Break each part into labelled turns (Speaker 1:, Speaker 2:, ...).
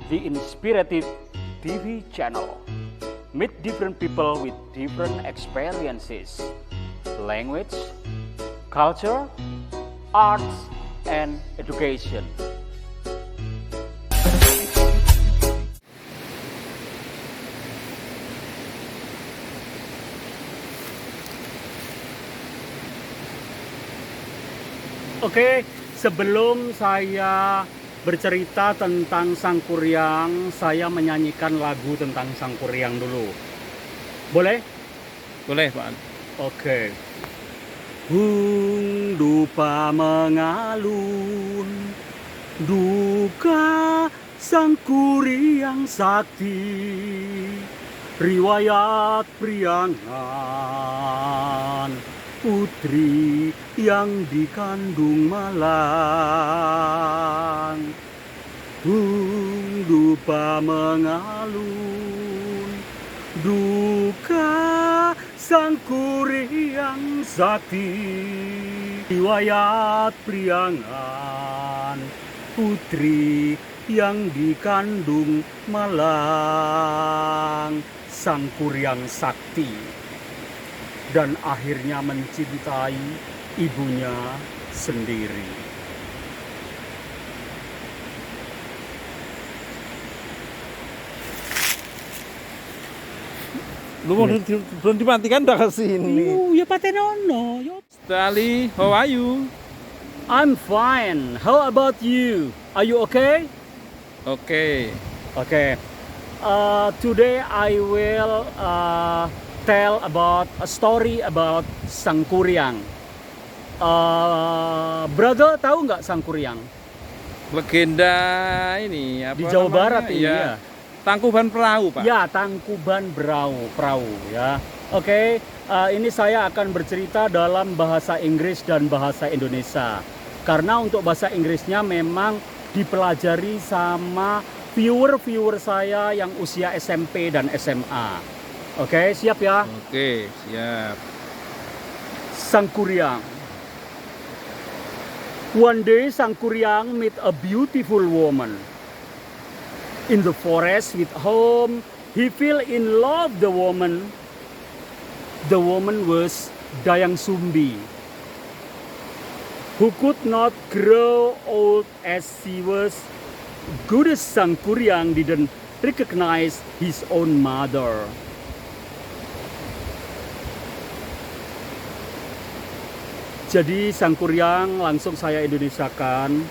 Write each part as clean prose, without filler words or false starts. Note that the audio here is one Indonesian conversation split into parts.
Speaker 1: the Inspirative TV channel. Meet different people with different experiences, language, culture, arts, and education. Oke, sebelum saya bercerita tentang Sangkuriang, saya menyanyikan lagu tentang Sangkuriang dulu. Boleh?
Speaker 2: Boleh, Pak.
Speaker 1: Oke. Hung dupa mengalun, duka Sangkuriang sakti, riwayat priangan, putri yang dikandung malang. Hung dupa mengalun, duka Sangkuriang sakti, riwayat priangan, putri yang dikandung malang. Sangkuriang sakti dan akhirnya mencintai ibunya sendiri.
Speaker 2: Lu mau belum dimatikan udah kesini.
Speaker 1: Ya patenono.
Speaker 2: Stali, how are you?
Speaker 1: I'm fine. How about you? Are you okay?
Speaker 2: Okay.
Speaker 1: Okay. Today I will tell about a story about Sangkuriang. Brother, tahu nggak Sangkuriang?
Speaker 2: Legenda ini apa
Speaker 1: Di Jawa
Speaker 2: namanya?
Speaker 1: Barat ini
Speaker 2: ya.
Speaker 1: ya.
Speaker 2: Tangkuban Perahu, Pak.
Speaker 1: Ya, Tangkuban Perahu ya. Oke, ini saya akan bercerita dalam bahasa Inggris dan bahasa Indonesia. Karena untuk bahasa Inggrisnya memang dipelajari sama viewer saya yang usia SMP dan SMA. Oke, siap ya?
Speaker 2: Oke, siap.
Speaker 1: Sangkuriang. One day Sangkuriang met a beautiful woman. In the forest with whom he fell in love the woman. The woman was Dayang Sumbi, who could not grow old as she was. Good as Sangkuriang didn't recognize his own mother. Jadi Sangkuriang langsung saya Indonesiakan.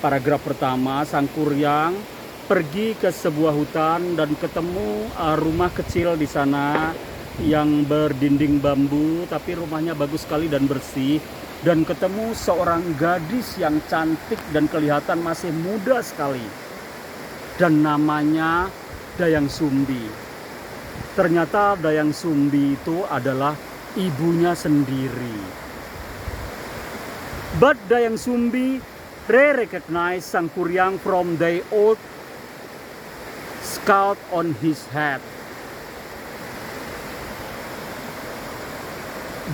Speaker 1: Paragraf pertama, Sangkuriang pergi ke sebuah hutan dan ketemu rumah kecil di sana yang berdinding bambu, tapi rumahnya bagus sekali dan bersih. Dan ketemu seorang gadis yang cantik dan kelihatan masih muda sekali. Dan namanya Dayang Sumbi. Ternyata Dayang Sumbi itu adalah ibunya sendiri. But Dayang Sumbi recognized Sangkuriang from the old scout on his head.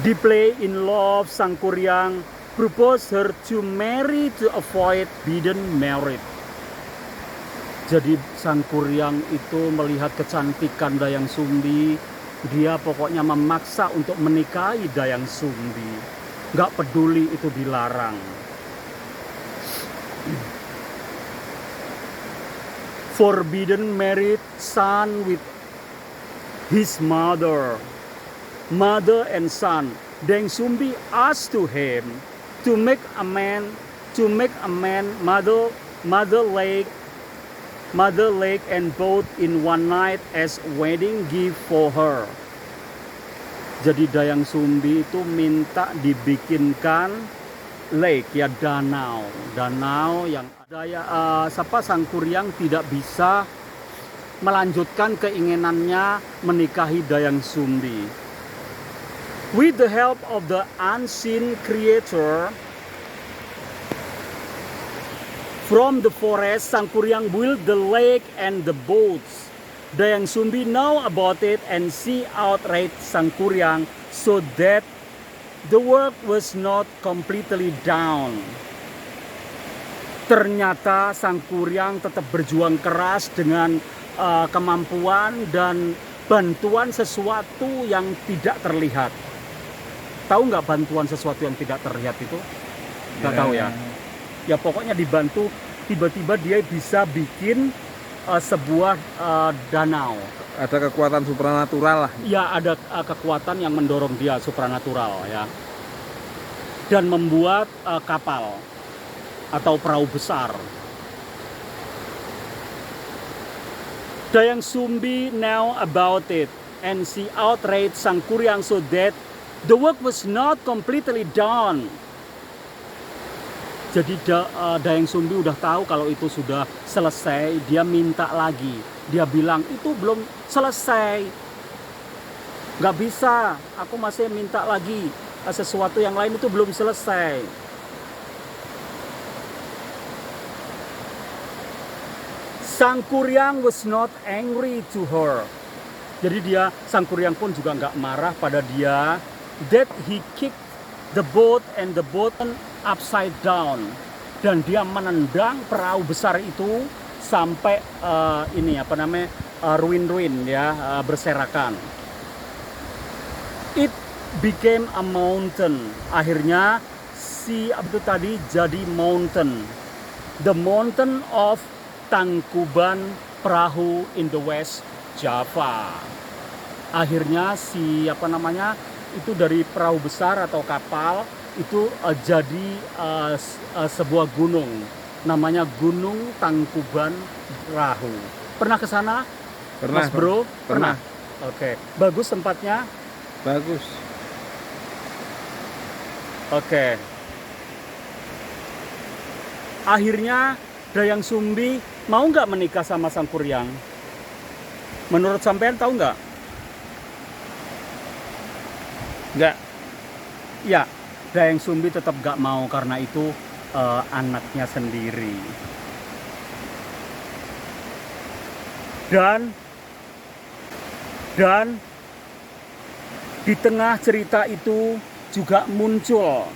Speaker 1: Deeply in love, Sangkuriang proposed her to marry to avoid bidden marriage. Jadi Sangkuriang itu melihat kecantikan Dayang Sumbi, dia pokoknya memaksa untuk menikahi Dayang Sumbi. Gak peduli itu dilarang. Forbidden married son with his mother and son. Dayang Sumbi asked to him to make a man mother lake and boat in one night as wedding gift for her. Jadi Dayang Sumbi itu minta dibikinkan lake, ya danau yang Sangkuriang tidak bisa melanjutkan keinginannya menikahi Dayang Sumbi. With the help of the unseen creator from the forest, Sangkuriang built the lake and the boats. Dayang Sumbi know about it and she outraged Sangkuriang so that the work was not completely done. Ternyata Sang Kuryang tetap berjuang keras dengan kemampuan dan bantuan sesuatu yang tidak terlihat. Tahu nggak bantuan sesuatu yang tidak terlihat itu? Nggak tahu ya. Ya pokoknya dibantu, tiba-tiba dia bisa bikin sebuah danau.
Speaker 2: Ada kekuatan supranatural lah.
Speaker 1: Ya ada kekuatan yang mendorong dia supranatural ya. Dan membuat kapal atau perahu besar. Dayang Sumbi know about it and she outraged Sang Kuryang so that the work was not completely done. Jadi Dayang Sumbi udah tahu kalau itu sudah selesai, dia minta lagi. Dia bilang itu belum selesai. Nggak bisa, aku masih minta lagi. Sesuatu yang lain itu belum selesai. Sang Kuryang was not angry to her. Jadi Sang Kuryang pun juga nggak marah pada dia. That he kicked the boat and the boat upside down. Dan dia menendang perahu besar itu sampai ruin-ruin ya, berserakan. It became a mountain. Akhirnya itu tadi jadi mountain. The mountain of Tangkuban Perahu in the West Java. Akhirnya itu dari perahu besar atau kapal itu jadi sebuah gunung. Namanya Gunung Tangkuban Perahu. Pernah ke sana?
Speaker 2: Pernah,
Speaker 1: Mas Bro?
Speaker 2: Pernah.
Speaker 1: Oke. Bagus tempatnya?
Speaker 2: Bagus.
Speaker 1: Oke. Akhirnya Dayang Sumbi mau nggak menikah sama Sang Kuryang? Menurut sampean tahu nggak?
Speaker 2: Nggak.
Speaker 1: Ya, Dayang Sumbi tetap nggak mau karena itu anaknya sendiri. Dan di tengah cerita itu juga muncul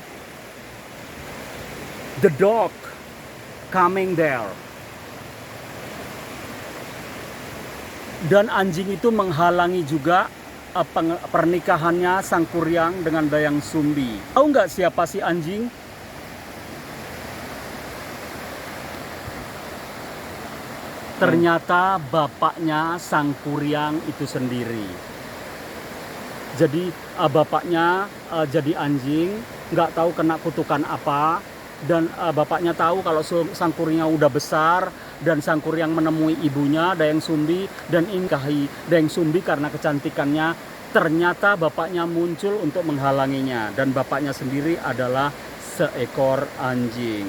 Speaker 1: the dog coming there. Dan anjing itu menghalangi juga pernikahannya Sang Kuryang dengan Dayang Sumbi. Tahu nggak siapa si anjing? Ternyata bapaknya Sang Kuryang itu sendiri. Jadi bapaknya jadi anjing, nggak tahu kena kutukan apa. Dan bapaknya tahu kalau Sang Kuryang udah besar dan Sang Kuryang menemui ibunya Dayang Sumbi dan ingkahi Dayang Sumbi karena kecantikannya. Ternyata bapaknya muncul untuk menghalanginya dan bapaknya sendiri adalah seekor anjing.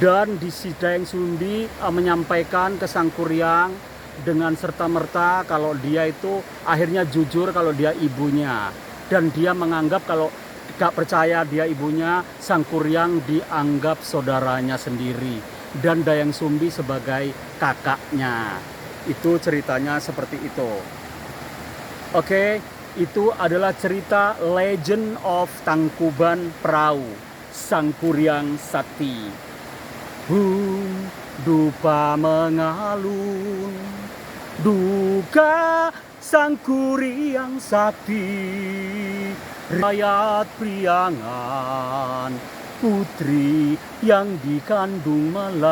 Speaker 1: Dan di sisi Dayang Sumbi menyampaikan ke Sang Kuryang dengan serta-merta kalau dia itu akhirnya jujur kalau dia ibunya. Dan dia menganggap kalau gak percaya dia ibunya, Sang Kuryang dianggap saudaranya sendiri. Dan Dayang Sumbi sebagai kakaknya. Itu ceritanya seperti itu. Oke, itu adalah cerita Legend of Tangkuban Perahu, Sang Kuryang Sakti. Dupa mengalun, duka Sang Kuryang Sakti. Rakyat Priangan, putri yang dikandung Malang.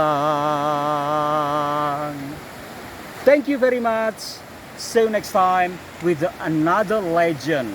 Speaker 1: Thank you very much. See you next time with another legend.